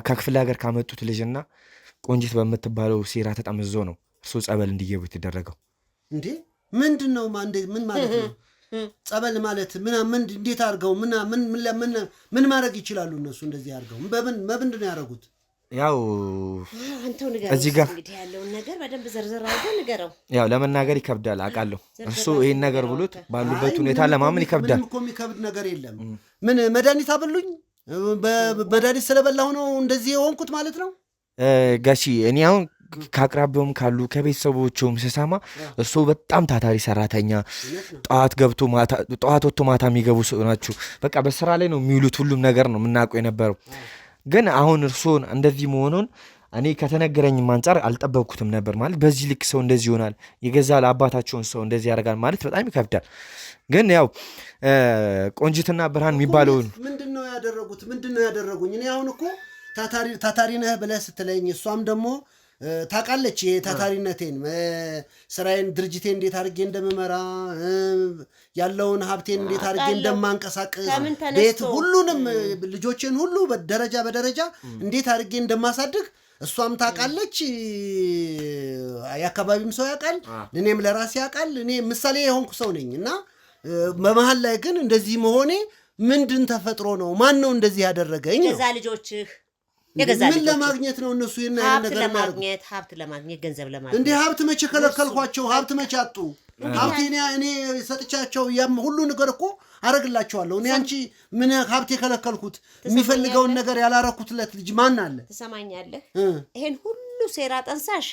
ከክፍለ ሀገር ካመጡት ልጅና ቆንጂት በምትባለው ሴራ ተጠምዞ ነው እርሶ ጸበል እንዲገቡ የተደረገው። እንዴ ምንድን ነው? ምን ማለት ነው ጸበል ማለት? ምን እንዴት አድርገው ምን ማድረግ ይችላሉ እነሱ? እንደዚህ አድርገው በምንድን ነው ያደረጉት? ያው አንተው ንገረው እዚህ ጋር እንግዲህ ያለውን ነገር በደንብ ዘርዘር አድርገው ንገረው። ያው ለመናገር ይከብዳል አውቃለሁ። እርሱ ይሄን ነገር ብሎት ባሉበት ሁኔታ ለማመን ይከብዳል። ምንም እኮ የሚከብድ ነገር የለም። ምን መድኃኒት አበሉኝ? በመድኃኒት ስለበላሁ ነው እንደዚህ የሆንኩት ማለት ነው ጋሺ። እኔ አሁን ከአቅራቢያውም ካሉ ከቤተሰቦቹም ስሰማ እርሶ በጣም ታታሪ ሰራተኛ፣ ጠዋት ወጥቶ ማታ የሚገቡ ሰው ናችሁ። በቃ በስራ ላይ ነው የሚውሉት። ሁሉም ነገር ነው የምናውቀው የነበረው። ግን አሁን እርሶን እንደዚህ መሆኑን እኔ ከተነገረኝም አንጻር አልጠበቅኩትም ነበር። ማለት በዚህ ልክ ሰው እንደዚህ ይሆናል፣ የገዛ ለአባታቸውን ሰው እንደዚህ ያደርጋል ማለት በጣም ይከብዳል። ግን ያው ቆንጂትና ብርሃን የሚባለውን ምንድን ነው ያደረጉኝ? እኔ አሁን እኮ ታታሪ ነህ ብለህ ስትለኝ እሷም ደግሞ ታውቃለች የታታሪነቴን፣ ስራዬን፣ ድርጅቴን እንዴት አድርጌ እንደምመራ፣ ያለውን ሀብቴን እንዴት አድርጌ እንደማንቀሳቅስ፣ ቤት ሁሉንም ልጆቼን ሁሉ በደረጃ እንዴት አድርጌ እንደማሳድግ እሷም ታውቃለች። የአካባቢም ሰው ያውቃል፣ እኔም ለራሴ ያውቃል። እኔ ምሳሌ የሆንኩ ሰው ነኝ እና በመሀል ላይ ግን እንደዚህ መሆኔ ምንድን ተፈጥሮ ነው? ማን ነው እንደዚህ ያደረገኝ? የገዛ ልጆችህ ምን ለማግኘት ነው እነሱ ሀብት ለማግኘት ገንዘብ ለማግኘት? እንዲህ ሀብት መቼ ከለከልኳቸው? ሀብት መቼ አጡ? ሀብት እኔ ሰጥቻቸው ያም ሁሉ ነገር እኮ አረግላቸዋለሁ። እኔ አንቺ ምን ሀብት የከለከልኩት የሚፈልገውን ነገር ያላረኩትለት ልጅ ማን አለ? ትሰማኛለህ? ይሄን ሁሉ ሴራ ጠንሳሽ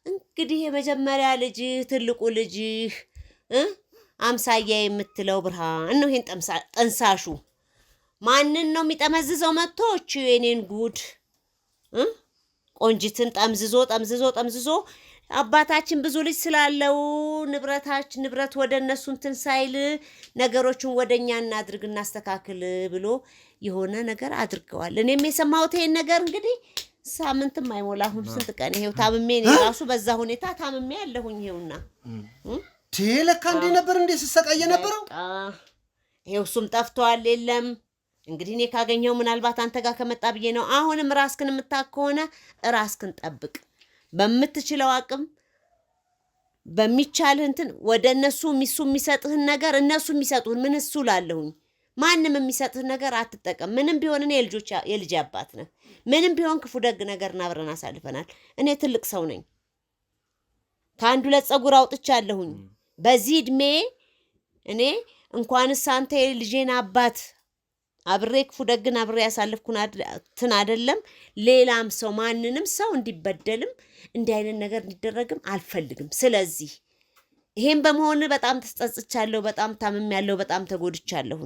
እንግዲህ የመጀመሪያ ልጅህ ትልቁ ልጅህ አምሳያ የምትለው ብርሃን ነው። ይሄን ጠንሳሹ ማንን ነው የሚጠመዝዘው? መጥቶች የኔን ጉድ ቆንጂትን ጠምዝዞ አባታችን ብዙ ልጅ ስላለው ንብረት ወደ እነሱ እንትን ሳይል ነገሮችን ወደኛ እናድርግ እናስተካክል ብሎ የሆነ ነገር አድርገዋል። እኔም የሰማሁት ይሄን ነገር እንግዲህ ሳምንትም አይሞላሁም። ስንት ቀን ይሄው ታምሜ ነው ራሱ በዛ ሁኔታ ታምሜ ያለሁኝ። ይሄውና ለካ እንዴ ነበር እንዴ ስሰቃየ ነበረው። ይሄው እሱም ጠፍቷል። የለም እንግዲህ እኔ ካገኘው ምናልባት አንተ ጋር ከመጣ ብዬ ነው። አሁንም ራስክን የምታክ ከሆነ ራስክን ጠብቅ። በምትችለው አቅም በሚቻልህ እንትን ወደ እነሱ የሚሰጥህን ነገር እነሱ የሚሰጡህን ምን እሱ ላለሁኝ ማንም የሚሰጥህ ነገር አትጠቀም። ምንም ቢሆን እኔ የልጅ አባት ነህ። ምንም ቢሆን ክፉ ደግ ነገርና አብረን አሳልፈናል። እኔ ትልቅ ሰው ነኝ። ከአንዱ ለጸጉር አውጥቻለሁኝ። በዚህ እድሜ እኔ እንኳንስ አንተ የልጄን አባት አብሬ ክፉ ደግን አብሬ ያሳልፍኩትን አይደለም ሌላም ሰው ማንንም ሰው እንዲበደልም እንዲህ አይነት ነገር እንዲደረግም አልፈልግም። ስለዚህ ይሄን በመሆን በጣም ተጸጽቻለሁ፣ በጣም ታምሜያለሁ፣ በጣም ተጎድቻለሁ።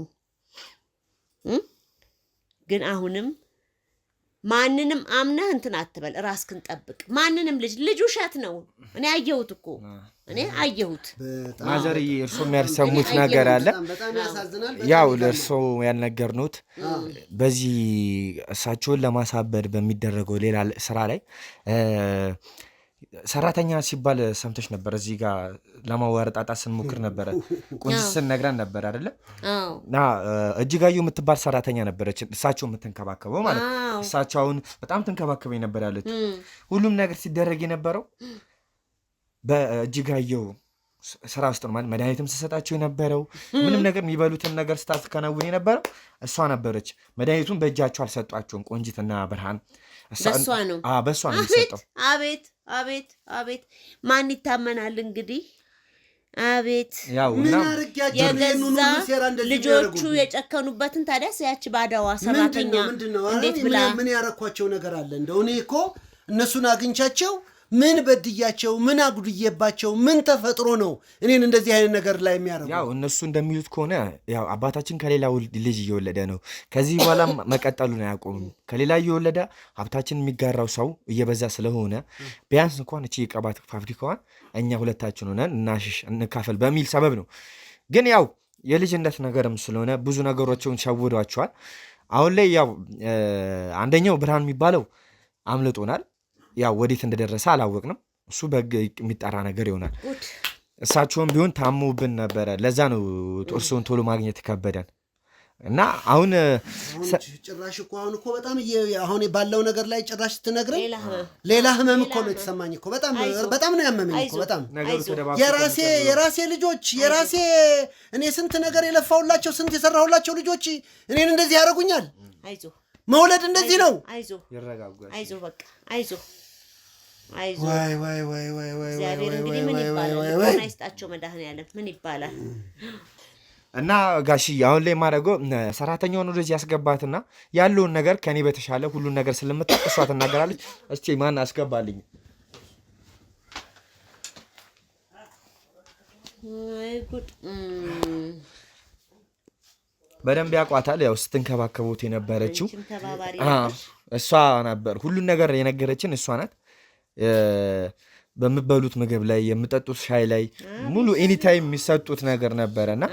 ግን አሁንም ማንንም አምነህ እንትን አትበል፣ ራስክን ጠብቅ። ማንንም ልጅ ውሸት ነው። እኔ አየሁት እኮ እኔ አየሁት። ማዘር እርሶ የሚያልሰሙት ነገር አለ። ያው ለእርሶ ያልነገርኑት በዚህ እሳቸውን ለማሳበድ በሚደረገው ሌላ ስራ ላይ ሰራተኛ ሲባል ሰምተሽ ነበር። እዚህ ጋር ለማዋረጣጣት ስንሞክር ነበረ። ቁንጅት ስንነግረን ነበር አይደለም? እና እጅጋየሁ የምትባል ሰራተኛ ነበረች፣ እሳቸው የምትንከባከበው ማለት ነው። እሳቸውን በጣም ትንከባከበኝ ነበር ያለች። ሁሉም ነገር ሲደረግ የነበረው በእጅጋየሁ ስራ ውስጥ ነው። ማለት መድኃኒትም ስሰጣቸው የነበረው ምንም ነገር የሚበሉትን ነገር ስታከናውን የነበረው እሷ ነበረች። መድኃኒቱን በእጃቸው አልሰጧቸውም። ቆንጅትና ብርሃን በሷ ነው የሚሰጠው። አቤት አቤት አቤት! ማን ይታመናል እንግዲህ? አቤት የገዛ ልጆቹ የጨከኑበትን ታዲያ ያቺ ባዳዋ ሰራተኛ እንዴት ብላ ምን ያረኳቸው ነገር አለ? እንደው እኔ እኮ እነሱን አግኝቻቸው ምን በድያቸው ምን አጉድዬባቸው ምን ተፈጥሮ ነው እኔን እንደዚህ አይነት ነገር ላይ የሚያረጉ? ያው እነሱ እንደሚሉት ከሆነ ያው አባታችን ከሌላ ልጅ እየወለደ ነው። ከዚህ በኋላ መቀጠሉን አያቆምም። ከሌላ እየወለደ ሀብታችን የሚጋራው ሰው እየበዛ ስለሆነ ቢያንስ እንኳን እቺ የቀባት ፋብሪካዋን እኛ ሁለታችን ሆነን እናሽሽ እንካፈል በሚል ሰበብ ነው። ግን ያው የልጅነት ነገርም ስለሆነ ብዙ ነገሮችን ሸውዷቸዋል። አሁን ላይ ያው አንደኛው ብርሃን የሚባለው አምልጦናል። ያው ወዴት እንደደረሰ አላወቅንም። እሱ በሕግ የሚጠራ ነገር ይሆናል። እሳቸውም ቢሆን ታሙብን ነበረ። ለዛ ነው እርስዎን ቶሎ ማግኘት ከበደን እና አሁን ጭራሽ እኮ አሁን እኮ በጣም አሁን ባለው ነገር ላይ ጭራሽ ስትነግረኝ ሌላ ህመም እኮ ነው የተሰማኝ እኮ በጣም ነው ያመመኝ እኮ በጣም የራሴ ልጆች እኔ ስንት ነገር የለፋሁላቸው ስንት የሰራሁላቸው ልጆች እኔን እንደዚህ ያደርጉኛል። መውለድ እንደዚህ ነው። አይዞ በቃ አይዞ እግዚአብሔር እንግዲህ ምን ይባላል? አይስጣቸው መድኃኒዓለም ምን ይባላል? እና ጋሽዬ አሁን ላይ የማደርገው ሰራተኛውን ወደዚህ ያስገባትና ያለውን ነገር ከኔ በተሻለ ሁሉን ነገር ስለምታውቅ እሷ ትናገራለች። እስቲ ማን አስገባልኝ? በደንብ ያውቋታል። ያው ስትንከባከቡት የነበረችው እሷ ነበር። ሁሉን ነገር የነገረችን እሷ ናት። በምበሉት ምግብ ላይ የምጠጡት ሻይ ላይ ሙሉ ኤኒታይም የሚሰጡት ነገር ነበረና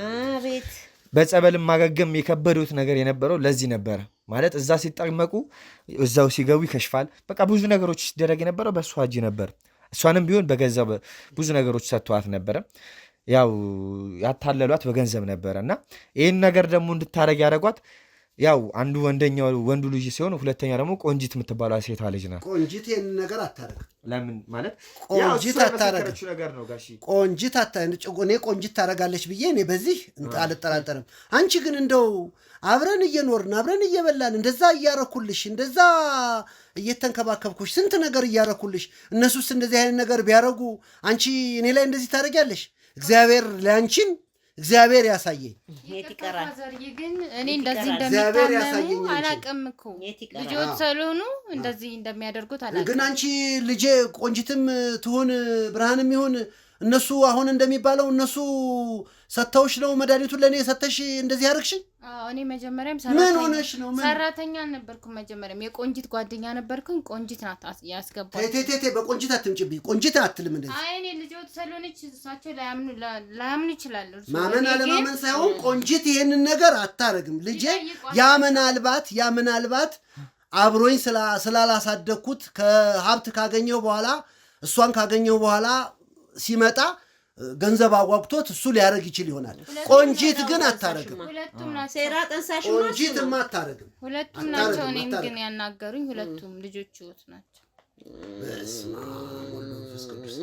በጸበልም ማገገም የከበዱት ነገር የነበረው ለዚህ ነበረ። ማለት እዛ ሲጠመቁ እዛው ሲገቡ ይከሽፋል። በቃ ብዙ ነገሮች ሲደረግ የነበረው በእሷ እጅ ነበር። እሷንም ቢሆን በገንዘብ ብዙ ነገሮች ሰጥተዋት ነበረ። ያው ያታለሏት በገንዘብ ነበረ እና ይህን ነገር ደግሞ እንድታረግ ያደረጓት ያው አንዱ ወንዱ ልጅ ሲሆን ሁለተኛው ደግሞ ቆንጂት የምትባለው ሴቷ ልጅ ናት። ቆንጂት ይሄን ነገር አታረግም። ለምን ማለት ቆንጂት አታረግም ነገር ነው ጋሺ። እኔ ቆንጂት ታረጋለች ብዬ እኔ በዚህ አልጠራጠርም። አንቺ ግን እንደው አብረን እየኖርን አብረን እየበላን እንደዛ እያረኩልሽ እንደዛ እየተንከባከብኩሽ ስንት ነገር እያረኩልሽ እነሱስ እንደዚህ አይነት ነገር ቢያረጉ አንቺ እኔ ላይ እንደዚህ ታረጊያለሽ? እግዚአብሔር ለአንቺን እግዚአብሔር ያሳየኝ። የት ይቀራል? ግን እኔ እንደዚህ እንደሚታመሙ አላውቅም እኮ ልጆች ስለሆኑ እንደዚህ እንደሚያደርጉት አላውቅም። ግን አንቺ ልጄ ቆንጂትም ትሆን ብርሃንም ይሁን እነሱ አሁን እንደሚባለው እነሱ ሰተውሽ ነው መድኃኒቱን ለእኔ ሰተሽ እንደዚህ ያደርግሽኝ? እኔ መጀመሪያም ምን ሆነሽ ነው? ሰራተኛ አልነበርኩም። መጀመሪያም የቆንጂት ጓደኛ ነበርኩኝ። ቆንጂት ናት ያስገባኝ። በቆንጂት አትምጭብኝ። ቆንጂት አትልም እንደዚህ። አይ እኔ ልጆች ስለሆነች እሳቸው ላያምኑ ይችላሉ። ማመን አለማመን ሳይሆን ቆንጂት ይሄንን ነገር አታረግም። ልጄ ያ ምናልባት አብሮኝ ስላላሳደግኩት ከሀብት ካገኘው በኋላ እሷን ካገኘው በኋላ ሲመጣ ገንዘብ አጓጉቶት እሱ ሊያረግ ይችል ይሆናል። ቆንጂት ግን አታረግም። ሴራ ጠንሳሽ ቆንጂትም አታረግም። ሁለቱም ናቸው እኔን ግን ያናገሩኝ። ሁለቱም ልጆች ናቸው። በስመ አብ ወወልድ ወመንፈስ ቅዱስ።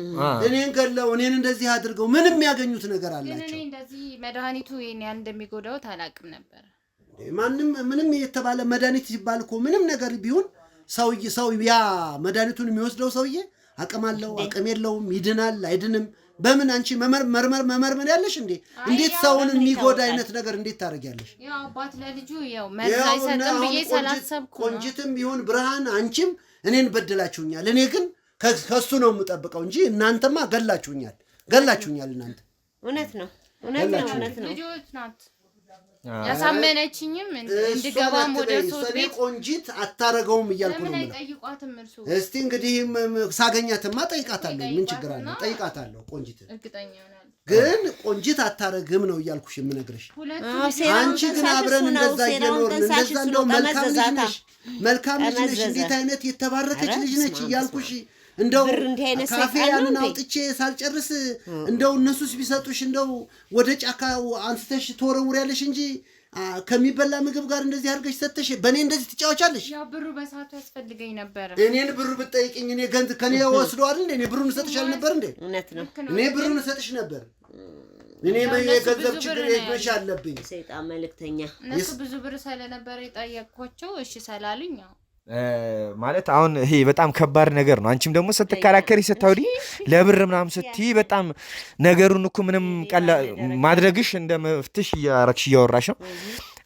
እኔን ገለው እኔን እንደዚህ አድርገው ምንም የሚያገኙት ነገር አላቸው። እኔ እንደዚህ መድኃኒቱ ይሄን እንደሚጎዳው አላውቅም ነበር። ማንም ምንም የተባለ መድኃኒት ሲባል እኮ ምንም ነገር ቢሆን ሰው ያ መድኃኒቱን የሚወስደው ሰውዬ አቅም አለው አቅም የለውም ይድናል አይድንም በምን አንቺ መመርመር ያለሽ እንዴ እንዴት ሰውን የሚጎዳ አይነት ነገር እንዴት ታረጋለሽ? ያው አባት ለልጁ ያው መርዝ አይሰጥም ብዬ ሰላሰብኩ ቆንጅትም ቢሆን ብርሃን አንቺም እኔን በደላችሁኛል። እኔ ግን ከሱ ነው የምጠብቀው እንጂ እናንተማ ገላችሁኛል እናንተ። እውነት ነው ልጆች ናት ያሳመነችኝም እንድገባም ወደ ሶት ቤት ቆንጂት አታረገውም እያልኩ ነው። ለምን አይጠይቋትም እርሱ? እስቲ እንግዲህ ሳገኛትማ ጠይቃታለሁ። ምን ችግር አለ? ጠይቃታለሁ ቆንጂት። እርግጠኛ ይሆናል ግን ቆንጂት አታረግም ነው እያልኩሽ የምነግርሽ። አንቺ ግን አብረን እንደዛ እየኖርን እንደዛ እንደው መልካም ልጅ ነሽ እንዴት አይነት የተባረከች ልጅ ነች እያልኩሽ እንደው ካፌ ያንን አውጥቼ ሳልጨርስ እንደው እነሱስ ቢሰጡሽ እንደው ወደ ጫካ አንስተሽ ተወረውሪያለሽ እንጂ ከሚበላ ምግብ ጋር እንደዚህ አድርገሽ ሰተሽ በእኔ እንደዚህ ትጫወቻለሽ። ያው ብሩ በሰዓቱ ያስፈልገኝ ነበር። እኔን ብሩ ብትጠይቅኝ እኔ ገንዘብ ከኔ ወስዶ አይደል እኔ ብሩን እሰጥሻል ነበር እንዴ? እውነት ነው። እኔ ብሩን እሰጥሽ ነበር። እኔ የገንዘብ ችግር የግብሽ አለብኝ። ሰይጣን መልእክተኛ እነሱ ብዙ ብር ስለነበር የጠየቅኳቸው እሺ ሰላሉኝ። ማለት አሁን ይሄ በጣም ከባድ ነገር ነው። አንቺም ደግሞ ስትከራከሪ ስታውዲ ለብር ምናምን ስትይ በጣም ነገሩን እኮ ምንም ማድረግሽ እንደ መፍትሽ እያወራሽ ነው።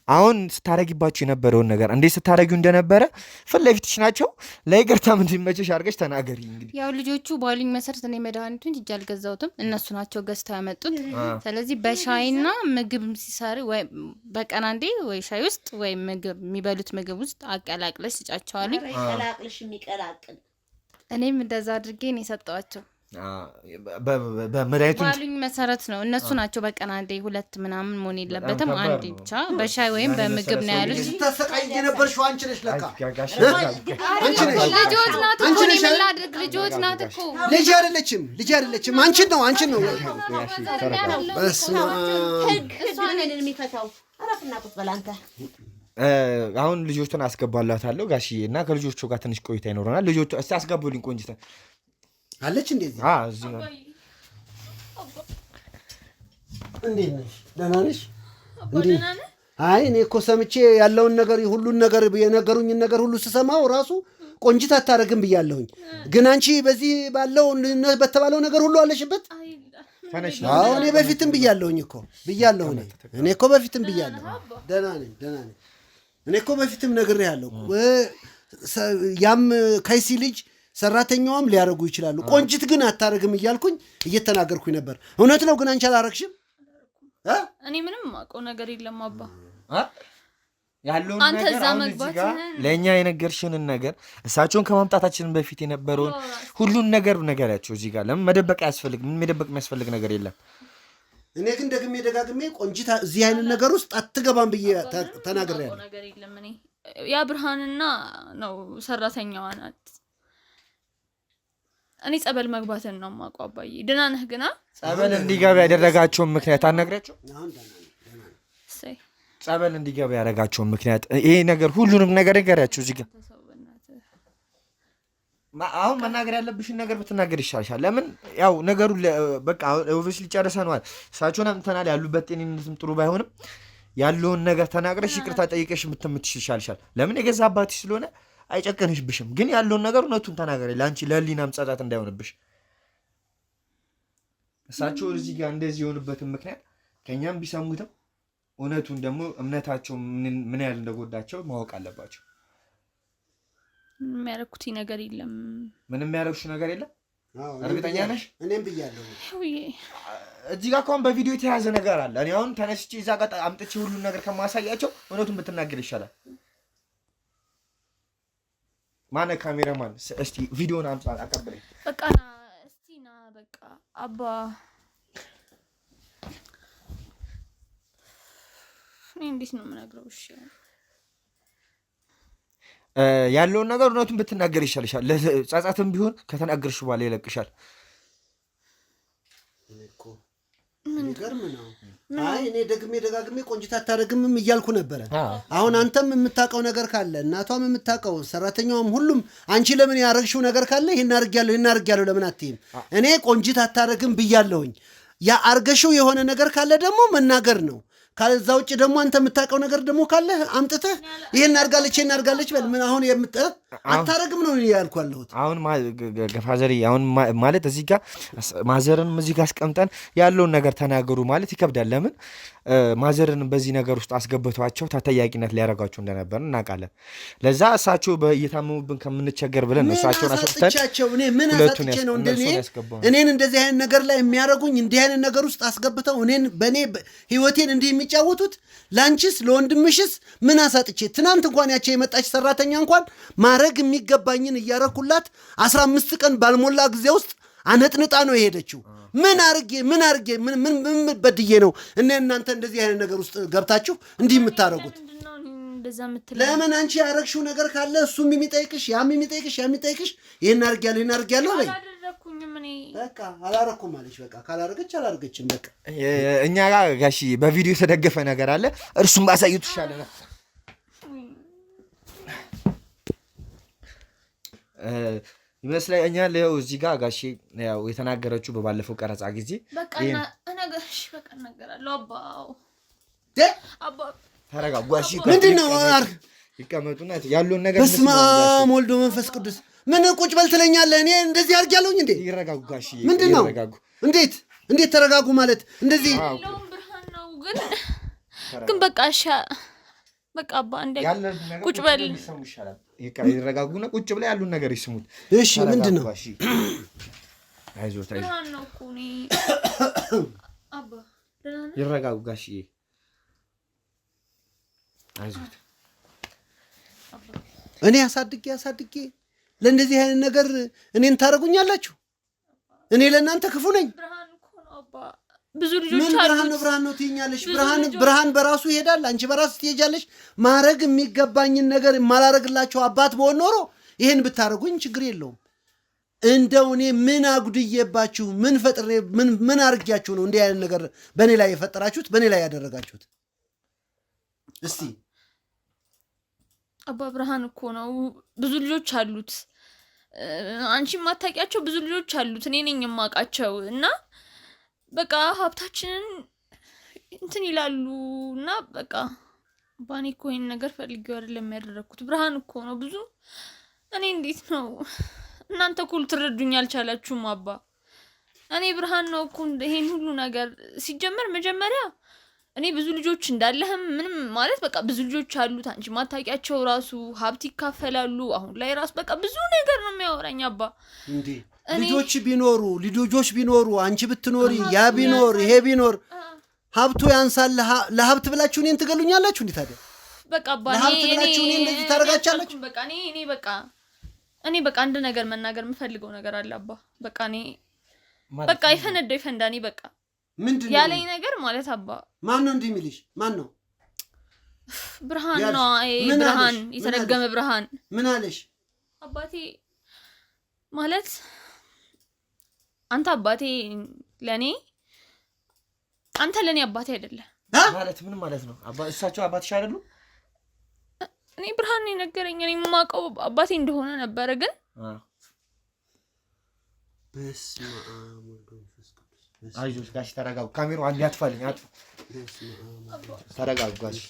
አሁን ስታረጊባችሁ የነበረውን ነገር እንዴት ስታረጊው እንደነበረ ፊት ለፊትሽ ናቸው። ለይቅርታም እንዲመችሽ አድርገሽ ተናገሪ። እንግዲህ ያው ልጆቹ ባሉኝ መሰረት እኔ መድኃኒቱን እጅ አልገዛሁትም፣ እነሱ ናቸው ገዝተው ያመጡት። ስለዚህ በሻይና ምግብ ሲሰሪ ወይ በቀን አንዴ ወይ ሻይ ውስጥ ወይ ምግብ የሚበሉት ምግብ ውስጥ አቀላቅለሽ ስጫቸዋለሁ። ይቀላቅልሽ የሚቀላቅል እኔም እንደዛ አድርጌ ነው የሰጠዋቸው። በመድኃኒቱ ባሉኝ መሰረት ነው። እነሱ ናቸው በቀን አንዴ ሁለት ምናምን መሆን የለበትም አንዴ ብቻ በሻይ ወይም በምግብ ነው ያሉት። ተሰቃይ የነበርሽው አንቺ ነሽ ለካ። አንቺ ነሽ። ልጆት ናት እኮ እኔ ምን ላድርግ? ልጆት ናት እኮ። ልጅ አይደለችም። አንቺን ነው። በስመ አብ ህግ የሚፈታው አረፍና ቁጥ በላንተ። አሁን ልጆቹን አስገባላታለሁ ጋሽዬ እና ከልጆቹ ጋር ትንሽ ቆይታ ይኖረናል። ልጆቹ እስቲ አስገቡልኝ ቆንጅታ አለች እንደዚህ እዚህ ነው። እንዴት ነሽ? ደህና ነሽ? አይ እኔ እኮ ሰምቼ ያለውን ነገር ሁሉን ነገር የነገሩኝን ነገር ሁሉ ስሰማው ራሱ ቆንጂት አታረግም ብያለሁኝ። ግን አንቺ በዚህ ባለው በተባለው ነገር ሁሉ አለሽበት። አዎ እኔ በፊትም ብያለሁኝ እኮ እኔ እኮ በፊትም ብያለሁ። ደህና ነኝ። እኔ እኮ በፊትም ነግሬሃለሁ። ያም ከይሲ ልጅ ሰራተኛዋም ሊያረጉ ይችላሉ። ቆንጂት ግን አታረግም እያልኩኝ እየተናገርኩኝ ነበር። እውነት ነው ግን አንቺ አላረግሽም? እኔ ምንም ማውቀው ነገር የለም አባ። ያለውን ነገር አሁን እዚህ ጋር ለእኛ የነገርሽንን ነገር እሳቸውን ከማምጣታችን በፊት የነበረውን ሁሉን ነገር ነገራቸው እዚህ ጋር። ለምን መደበቅ አያስፈልግም? ምን መደበቅ የሚያስፈልግ ነገር የለም። እኔ ግን ደጋግሜ ቆንጂት እዚህ አይነት ነገር ውስጥ አትገባም ብዬ ተናግሬያለሁ። ነገር የለም። እኔ ያ ብርሃንና ነው ሰራተኛዋ ናት። እኔ ጸበል መግባትን ነው የማውቀው አባዬ። ደህና ነህ? ግና ጸበል እንዲገባ ያደረጋቸውን ምክንያት አናግራቸው። ጸበል እንዲገባ ያደረጋቸውን ምክንያት ይሄ ነገር ሁሉንም ነገር ነገራቸው እዚህ ጋር። አሁን መናገር ያለብሽን ነገር ብትናገር ይሻልሻል። ለምን ያው ነገሩ በቃ ኦብቪየስሊ ጨርሰናል። እሳቸውን አምጥተናል። ያሉበት ጤንነትም ጥሩ ባይሆንም ያለውን ነገር ተናግረሽ ይቅርታ ጠይቀሽ ብትምትሽ ይሻልሻል። ለምን የገዛ አባትሽ ስለሆነ አይጨቀንሽብሽም። ግን ያለውን ነገር እውነቱን ተናገሪ። ለአንቺ ለህሊናም ጸጸት እንዳይሆንብሽ። እሳቸው እዚህ ጋር እንደዚህ የሆኑበትን ምክንያት ከእኛም ቢሰሙትም እውነቱን ደግሞ እምነታቸው ምን ያህል እንደጎዳቸው ማወቅ አለባቸው። ምንም ያደረኩት ነገር የለም። ምንም ያደረግሽ ነገር የለም? እርግጠኛ ነሽ? እኔም ብያለሁ። እዚህ ጋር እንኳን በቪዲዮ የተያዘ ነገር አለ። እኔ አሁን ተነስቼ እዛ ጋር አምጥቼ ሁሉን ነገር ከማሳያቸው እውነቱን ብትናገር ይሻላል። ማነ ካሜራማን እስቲ ቪዲዮን አምጣ አቀብለኝ። በቃ ና እስቲ ና በቃ አባ እኔ እንዴት ነው የምነግረው? እሺ ያለውን ነገር እውነቱን ብትናገር ይሻልሻል። ለጸጸትም ቢሆን ከተናገርሽ በኋላ ይለቅሻል። የሚገርም ነው። አይ እኔ ደጋግሜ ቆንጂት አታረግምም እያልኩ ነበረ። አሁን አንተም የምታውቀው ነገር ካለ እናቷም የምታውቀው ሰራተኛውም ሁሉም አንቺ ለምን ያረግሽው ነገር ካለ ይሄን አርጋለሁ ለምን አትይም? እኔ ቆንጂት አታረግም ብያለሁኝ። ያ አርገሽው የሆነ ነገር ካለ ደግሞ መናገር ነው። ከዛ ውጭ ደግሞ አንተ የምታውቀው ነገር ደግሞ ካለ አምጥተህ ይሄን አድርጋለች በል። ምን አሁን አታረግም ነው ያልኩህ ያለሁት። አሁን ፋዘሪ አሁን ማለት እዚህ ጋር ማዘርን እዚህ ጋር አስቀምጠን ያለውን ነገር ተናገሩ ማለት ይከብዳል። ለምን ማዘርን በዚህ ነገር ውስጥ አስገብቷቸው ተጠያቂነት ሊያደርጓቸው እንደነበር እናውቃለን። ለዛ እሳቸው እየታመሙብን ከምንቸገር ብለን እሳቸውን አስወጥተን እኔ ምን አሳጥቼ ነው እኔን እንደዚህ አይነት ነገር ላይ የሚያደርጉኝ እንዲህ አይነት ነገር ውስጥ አስገብተው እኔን በእኔ ህይወቴን እንዲህ የሚጫወቱት? ላንቺስ ለወንድምሽስ ምን አሳጥቼ? ትናንት እንኳን ያቸው የመጣች ሰራተኛ እንኳን ማድረግ የሚገባኝን እያረኩላት 15 ቀን ባልሞላ ጊዜ ውስጥ አነጥንጣ ነው የሄደችው። ምን አርጌ ምን በድዬ ነው እናንተ እንደዚህ አይነት ነገር ውስጥ ገብታችሁ እንዲህ የምታደርጉት? ለምን አንቺ ያረግሽው ነገር ካለ እሱም የሚጠይቅሽ ያም የሚጠይቅሽ ይሄን አርጋለሁ በይ። በቃ አላረኩም አለች። በቃ ካላረገች አላረገችም። በቃ እኛ ጋር ጋሺ በቪዲዮ የተደገፈ ነገር አለ። እርሱም ባሳዩት ይሻለናል። ይመስለኛል ያው እዚህ ጋር ጋሺ ያው የተናገረችው በባለፈው ቀረጻ ጊዜ በቃ እናገራለሁ። አባ ተረጋጉ። ጋሺ ምንድነው ይቀመጡና ያሉን ነገር በስመ አብ ወልድ መንፈስ ቅዱስ። ምን ቁጭ በል ትለኛለህ? እኔ እንደዚህ አድርጊያለሁኝ እንዴ? ይረጋጉ ጋሺ። ምንድነው? እንዴት ተረጋጉ ማለት እንደዚህ? ብርሃን ነው ግን በቃ እሺ በቃ አባ እንደ ቁጭ በል ይሰሙሻል። ይረጋጉና ቁጭ ብለው ያሉን ነገር ይስሙት። እሺ ምንድነው? አይዞት ብርሃን ነው እኮ እኔ አባ ይረጋጉ ጋሺ። አይዞት እኔ አሳድጌ ለእንደዚህ አይነት ነገር እኔን ታደርጉኛላችሁ? እኔ ለእናንተ ክፉ ነኝ? ብርሃን እኮ ነው አባ። ብዙ ልጆች አሉ። ብርሃን ነው ትይኛለሽ? ብርሃን በራሱ ይሄዳል፣ አንቺ በራሱ ትሄጃለሽ። ማድረግ የሚገባኝን ነገር የማላረግላቸው አባት በሆን ኖሮ ይሄን ብታደርጉኝ ችግር የለውም። እንደው እኔ ምን አጉድዬባችሁ ምን ፈጥሬ ምን አርጊያችሁ ነው እንዲህ አይነት ነገር በእኔ ላይ የፈጠራችሁት በእኔ ላይ ያደረጋችሁት? እስቲ አባ ብርሃን እኮ ነው። ብዙ ልጆች አሉት። አንቺ የማታውቂያቸው ብዙ ልጆች አሉት። እኔ ነኝ የማውቃቸው እና በቃ ሀብታችንን እንትን ይላሉ እና በቃ ባኔ እኮ ይሄን ነገር ፈልጌው አይደለም ያደረኩት። ብርሃን እኮ ነው ብዙ እኔ እንዴት ነው እናንተ እኮ ልትረዱኝ አልቻላችሁም አባ። እኔ ብርሃን ነው እኮ ይሄን ሁሉ ነገር ሲጀመር መጀመሪያ እኔ ብዙ ልጆች እንዳለህም ምንም ማለት በቃ ብዙ ልጆች አሉት። አንቺ ማታውቂያቸው ራሱ ሀብት ይካፈላሉ። አሁን ላይ ራሱ በቃ ብዙ ነገር ነው የሚያወራኝ አባ። እንዴ ልጆች ቢኖሩ አንቺ ብትኖሪ ያ ቢኖር ይሄ ቢኖር ሀብቱ ያንሳል። ለሀብት ብላችሁ እኔን ትገሉኛላችሁ? እንዴ ታዲያ በቃ አባ ለሀብት ብላችሁ እኔን እንደዚህ ታደርጋቻላችሁ? በቃ እኔ በቃ አንድ ነገር መናገር የምፈልገው ነገር አለ አባ። በቃ እኔ በቃ ይፈንዳኔ በቃ ምንድነው ያለኝ ነገር ማለት አባ? ማን ነው እንዲህ የሚልሽ? ማን ነው? ብርሃን ነው። ብርሃን የተረገመ ብርሃን። ምን አለሽ? አባቴ ማለት አንተ አባቴ ለኔ አንተ ለኔ አባቴ አይደለም ማለት ምን ማለት ነው? እሳቸው አባትሽ አይደሉ? እኔ ብርሃን የነገረኝ እኔ የማውቀው አባቴ እንደሆነ ነበረ ግን በስመ አብ ወልድ መንፈስ ቅዱስ። አይዞሽ ጋሽ ተረጋጉ። ካሜራው አንድ ያጥፋልኝ። ተረጋጉ ጋሽ